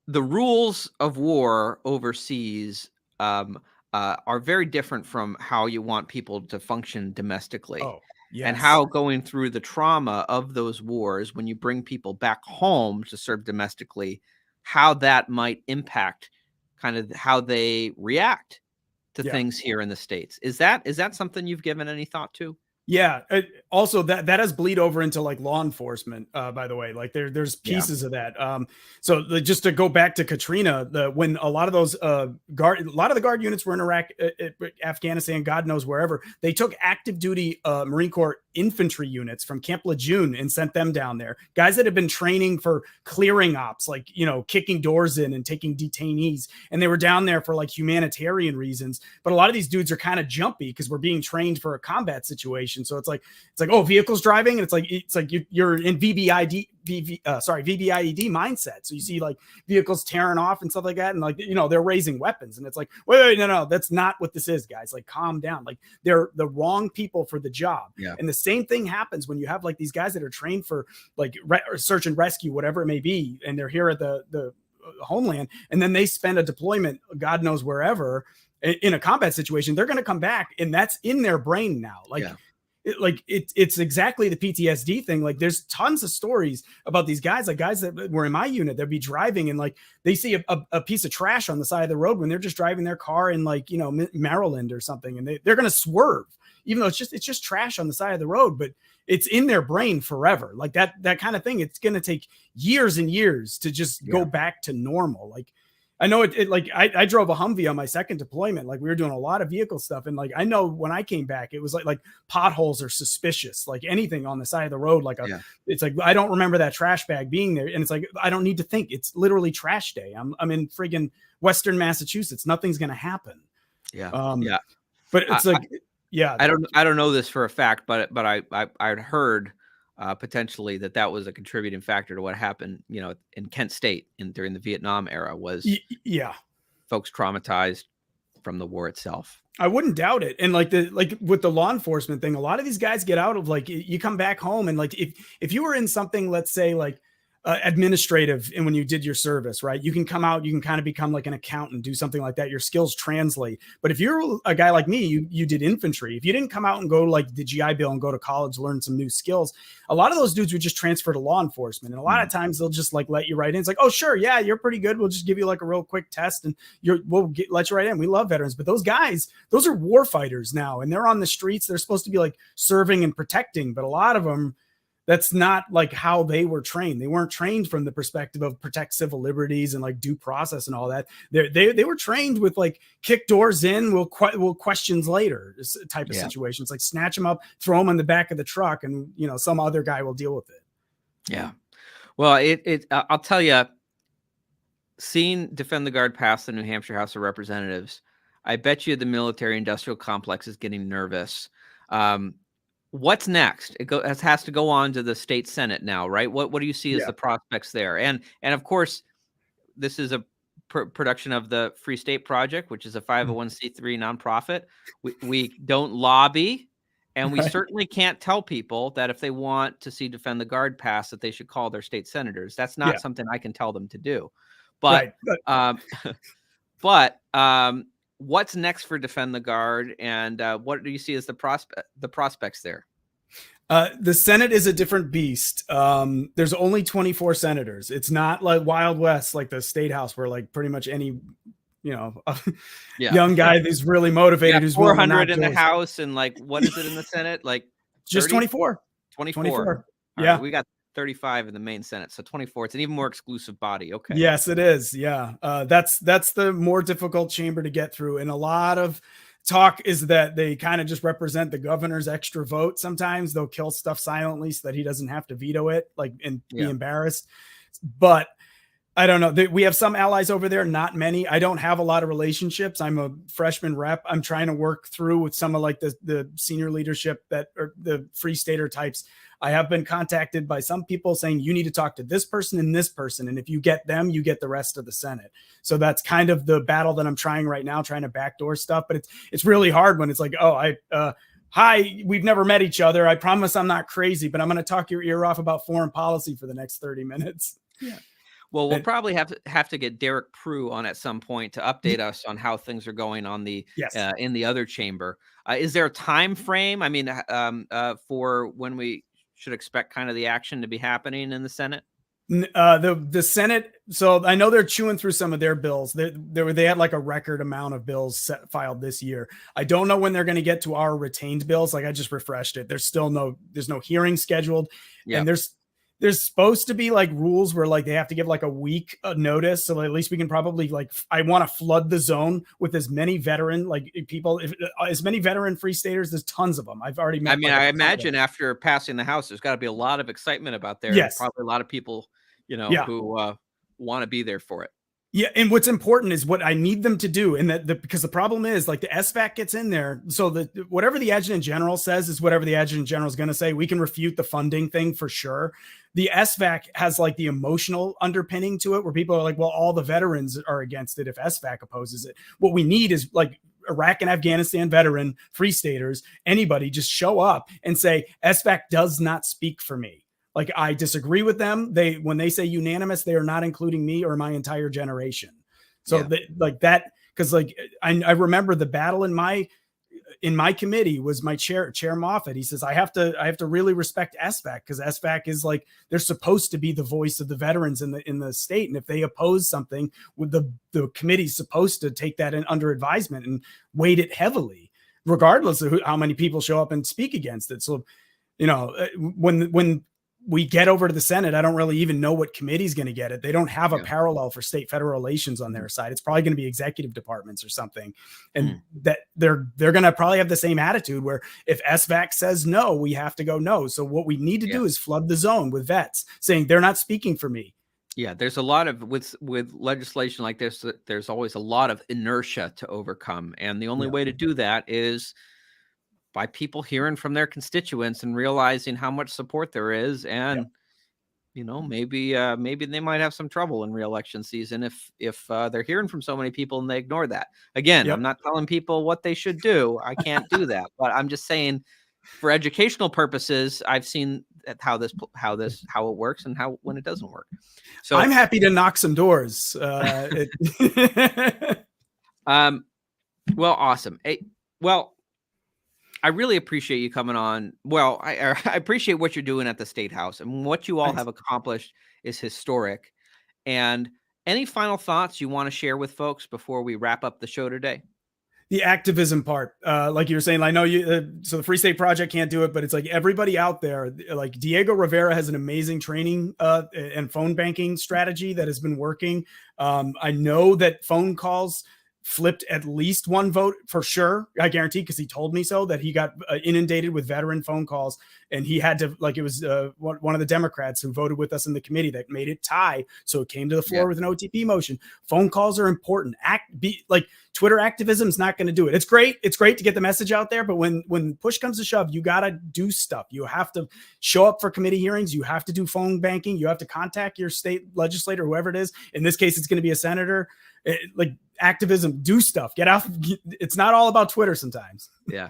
the rules of war overseas are very different from how you want people to function domestically. Oh, yes. And how going through the trauma of those wars, when you bring people back home to serve domestically, how that might impact kind of how they react to things here in the States. Is that something you've given any thought to? Yeah. Also, that has bleed over into like law enforcement. By the way, like there's pieces of that. So just to go back to Katrina, when a lot of those a lot of the guard units were in Iraq, Afghanistan, God knows wherever, they took active duty Marine Corps infantry units from Camp Lejeune and sent them down there. Guys that had been training for clearing ops, like, you know, kicking doors in and taking detainees, and they were down there for like humanitarian reasons. But a lot of these dudes are kind of jumpy because we're being trained for a combat situation. So it's like, oh, vehicles driving, and it's like you're in VBIED mindset. So you see like vehicles tearing off and stuff like that, and like, you know, they're raising weapons, and it's like, wait, no, that's not what this is, guys. Like, calm down. Like, they're the wrong people for the job. Yeah. And the same thing happens when you have like these guys that are trained for like search and rescue, whatever it may be, and they're here at the homeland, and then they spend a deployment, God knows wherever, in a combat situation. They're going to come back, and that's in their brain now. Like, it's exactly the PTSD thing. Like, there's tons of stories about these guys, like guys that were in my unit, they'd be driving and like they see a piece of trash on the side of the road when they're just driving their car in like, you know, Maryland or something, and they're going to swerve, even though it's just trash on the side of the road, but it's in their brain forever. Like that kind of thing. It's going to take years and years to just go back to normal. Like, I know it like I drove a Humvee on my second deployment. Like, we were doing a lot of vehicle stuff. And like, I know when I came back, it was like potholes are suspicious, like anything on the side of the road. Like it's like, I don't remember that trash bag being there. And it's like, I don't need to think. It's literally trash day. I'm in friggin' Western Massachusetts. Nothing's going to happen. But it's I don't know this for a fact, but I'd heard potentially that was a contributing factor to what happened, you know, in Kent State during the Vietnam era, was folks traumatized from the war itself. I wouldn't doubt it. And like with the law enforcement thing, a lot of these guys get out of like, you come back home and like, if you were in something, let's say like administrative, and when you did your service, right, you can come out, you can kind of become like an accountant, do something like that. Your skills translate. But if you're a guy like me, you did infantry. If you didn't come out and go like the GI Bill and go to college, learn some new skills, a lot of those dudes would just transfer to law enforcement. And a lot of times they'll just like let you right in. It's like, oh, sure, yeah, you're pretty good. We'll just give you like a real quick test and let you right in. We love veterans. But those guys, those are war fighters now, and they're on the streets. They're supposed to be like serving and protecting. But a lot of them, that's not like how they were trained. They weren't trained from the perspective of protect civil liberties and like due process and all that. They were trained with like kick doors in, we'll questions later type of situations. Like snatch them up, throw them on the back of the truck, and you know, some other guy will deal with it. Yeah. Well, I'll tell you, seeing Defend the Guard pass the New Hampshire House of Representatives, I bet you the military industrial complex is getting nervous. What's next? It has to go on to the state Senate now, right? What do you see as the prospects there? And of course, this is a production of the Free State Project, which is a 501c3 nonprofit. We don't lobby, and we certainly can't tell people that if they want to see Defend the Guard pass, that they should call their state senators. That's not something I can tell them to do. But what's next for Defend the Guard, and what do you see as the prospects there? The Senate is a different beast. There's only 24 senators. It's not like Wild West, like the State House, where like pretty much any, young guy who's really motivated, who's willing to 400 knock in the doors. House, and like, what is it in the Senate? Like Just 30? 24. 24. Yeah. Right, we got 35 in the main Senate, so 24. It's an even more exclusive body. Okay. Yes, it is. Yeah. That's the more difficult chamber to get through. And a lot of talk is that they kind of just represent the governor's extra vote. Sometimes they'll kill stuff silently so that he doesn't have to veto it, like, and be embarrassed. But I don't know. We have some allies over there, not many. I don't have a lot of relationships. I'm a freshman rep. I'm trying to work through with some of like the senior leadership that are the Free Stater types. I have been contacted by some people saying you need to talk to this person and this person. And if you get them, you get the rest of the Senate. So that's kind of the battle that I'm trying right now, trying to backdoor stuff. But it's really hard when it's like, hi, we've never met each other. I promise I'm not crazy, but I'm going to talk your ear off about foreign policy for the next 30 minutes. Yeah. Well, we'll probably have to get Derek Prue on at some point to update us on how things are going on the in the other chamber. Is there a time frame? I mean, for when we should expect kind of the action to be happening in the Senate? The Senate. So I know they're chewing through some of their bills. They had like a record amount of bills filed this year. I don't know when they're going to get to our retained bills. Like I just refreshed it. There's no hearing scheduled, and there's supposed to be like rules where like they have to give like a week notice. So at least we can probably like, I want to flood the zone with as many veteran like people, as many veteran Free Staters. There's tons of them. I've already met. I mean, I imagine after passing the House, there's got to be a lot of excitement about there. Yes. Probably a lot of people, who want to be there for it. Yeah, and what's important is what I need them to do, and because the problem is like the SVAC gets in there, so that whatever the adjutant general says is whatever the adjutant general is going to say. We can refute the funding thing for sure. The SVAC has like the emotional underpinning to it, where people are like, "Well, all the veterans are against it if SVAC opposes it." What we need is like Iraq and Afghanistan veteran Free Staters, anybody just show up and say SVAC does not speak for me. Like I disagree with them. When they say unanimous, they are not including me or my entire generation. So like that, because like I remember the battle in my committee was my chair Moffat. He says I have to really respect SVAC because SVAC is like they're supposed to be the voice of the veterans in the state, and if they oppose something, with the committee's supposed to take that in under advisement and weight it heavily, regardless of how many people show up and speak against it. So when we get over to the Senate, I don't really even know what committee's going to get it. They don't have a parallel for state federal relations on their side. It's probably going to be executive departments or something. And that they're going to probably have the same attitude where if SVAC says no, we have to go no. So what we need to do is flood the zone with vets saying they're not speaking for me. Yeah, there's a lot of with legislation like this, there's always a lot of inertia to overcome. And the only way to do that is by people hearing from their constituents and realizing how much support there is. And, maybe they might have some trouble in re-election season if they're hearing from so many people and they ignore that. Again, I'm not telling people what they should do. I can't do that, but I'm just saying for educational purposes, I've seen how it works and when it doesn't work. So I'm happy to knock some doors. Well, awesome. I really appreciate you coming on. Well, I appreciate what you're doing at the State House, and what you all have accomplished is historic. And any final thoughts you want to share with folks before we wrap up the show today? The activism part, like you were saying, I know so the Free State Project can't do it, but it's like everybody out there, like Diego Rivera has an amazing training and phone banking strategy that has been working. I know that phone calls flipped at least one vote for sure. I guarantee, because he told me so, that he got inundated with veteran phone calls, and he had to, like, it was one of the Democrats who voted with us in the committee that made it tie. So it came to the floor with an OTP motion. Phone calls are important. Twitter activism is not going to do it. It's great. It's great to get the message out there, but when push comes to shove, you got to do stuff. You have to show up for committee hearings. You have to do phone banking. You have to contact your state legislator, whoever it is. In this case, it's going to be a senator. Activism, do stuff, get out. It's not all about Twitter sometimes. Yeah.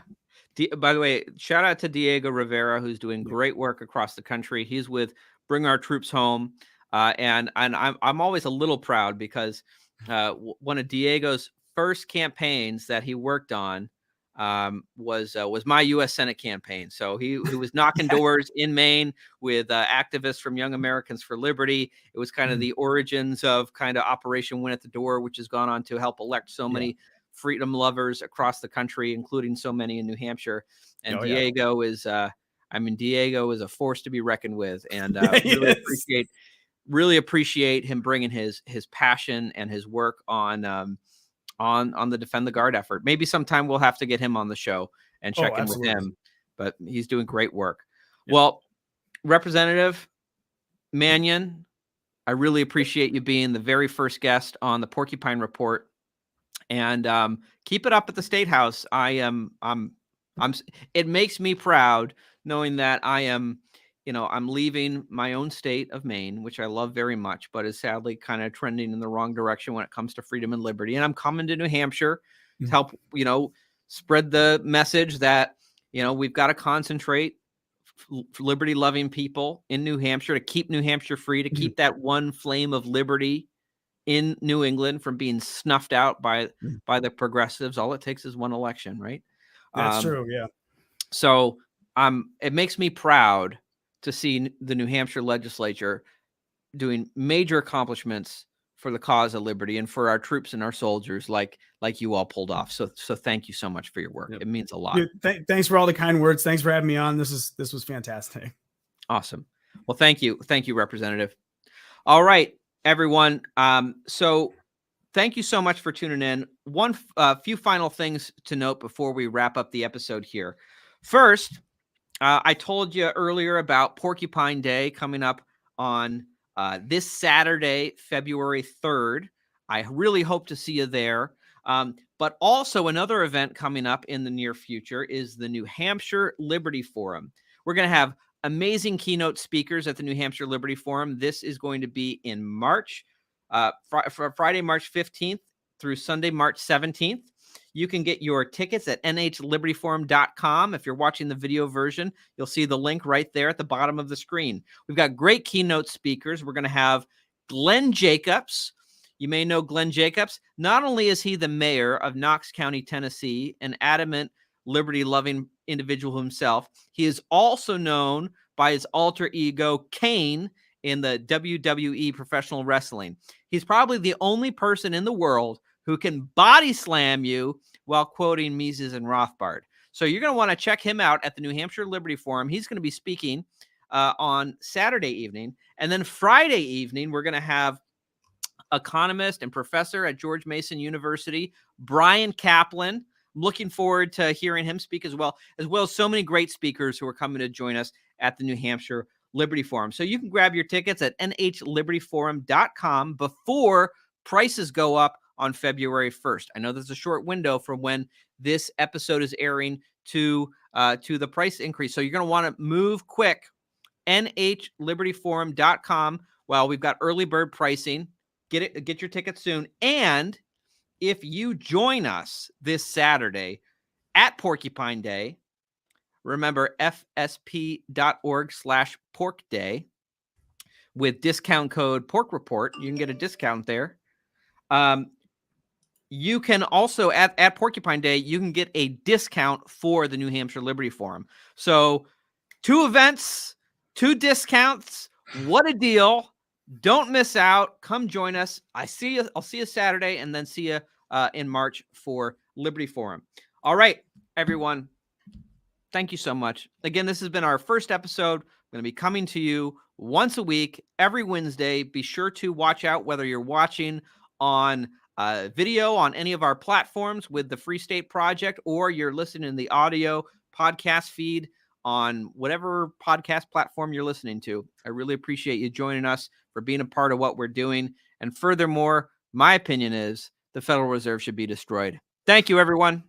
By the way, shout out to Diego Rivera, who's doing great work across the country. He's with Bring Our Troops Home. And I'm always a little proud because one of Diego's first campaigns that he worked on, was my U.S. Senate campaign. So he was knocking doors in Maine with activists from Young Americans for Liberty. It was kind of the origins of kind of Operation Win at the Door, which has gone on to help elect so many freedom lovers across the country, including so many in New Hampshire. And Diego is, Diego is a force to be reckoned with, and really appreciate him bringing his passion and his work on the Defend the Guard effort. Maybe sometime we'll have to get him on the show and check in with him, but he's doing great work. Well, Representative Mannion, I really appreciate you being the very first guest on the Porcupine Report, and keep it up at the State House. It makes me proud knowing that I'm leaving my own state of Maine, which I love very much, but is sadly kind of trending in the wrong direction when it comes to freedom and liberty. And I'm coming to New Hampshire to help, spread the message that, we've got to concentrate liberty loving people in New Hampshire to keep New Hampshire free, to keep that one flame of liberty in New England from being snuffed out by the progressives. All it takes is one election, right? That's true. Yeah. So it makes me proud to see the New Hampshire legislature doing major accomplishments for the cause of liberty and for our troops and our soldiers, like you all pulled off. So thank you so much for your work. It means a lot. Dude, thanks for all the kind words. Thanks for having me on. This was fantastic. Awesome. Well, thank you, Representative. All right, everyone. So thank you so much for tuning in. Few final things to note before we wrap up the episode here. First, I told you earlier about Porcupine Day coming up on this Saturday, February 3rd. I really hope to see you there. But also another event coming up in the near future is the New Hampshire Liberty Forum. We're going to have amazing keynote speakers at the New Hampshire Liberty Forum. This is going to be in March, Friday, March 15th through Sunday, March 17th. You can get your tickets at nhlibertyforum.com. If you're watching the video version, you'll see the link right there at the bottom of the screen. We've got great keynote speakers. We're going to have Glenn Jacobs. You may know Glenn Jacobs. Not only is he the mayor of Knox County, Tennessee, an adamant liberty-loving individual himself, he is also known by his alter ego, Kane, in the WWE professional wrestling. He's probably the only person in the world who can body slam you while quoting Mises and Rothbard. So you're going to want to check him out at the New Hampshire Liberty Forum. He's going to be speaking on Saturday evening. And then Friday evening, we're going to have economist and professor at George Mason University, Brian Kaplan. I'm looking forward to hearing him speak as well as so many great speakers who are coming to join us at the New Hampshire Liberty Forum. So you can grab your tickets at nhlibertyforum.com before prices go up on February 1st. I know there's a short window from when this episode is airing to the price increase. So you're going to want to move quick. nhlibertyforum.com. Well, we've got early bird pricing. Get your tickets soon. And if you join us this Saturday at Porcupine Day, remember fsp.org/porkday with discount code Pork Report. You can get a discount there. You can also at Porcupine Day, you can get a discount for the New Hampshire Liberty Forum. So 2 events, 2 discounts. What a deal. Don't miss out. Come join us. I'll see you Saturday and then see you in March for Liberty Forum. All right, everyone. Thank you so much. Again, this has been our first episode. We're going to be coming to you once a week, every Wednesday. Be sure to watch out whether you're watching on video on any of our platforms with the Free State Project, or you're listening in the audio podcast feed on whatever podcast platform you're listening to. I really appreciate you joining us, for being a part of what we're doing. And furthermore, my opinion is the Federal Reserve should be destroyed. Thank you, everyone.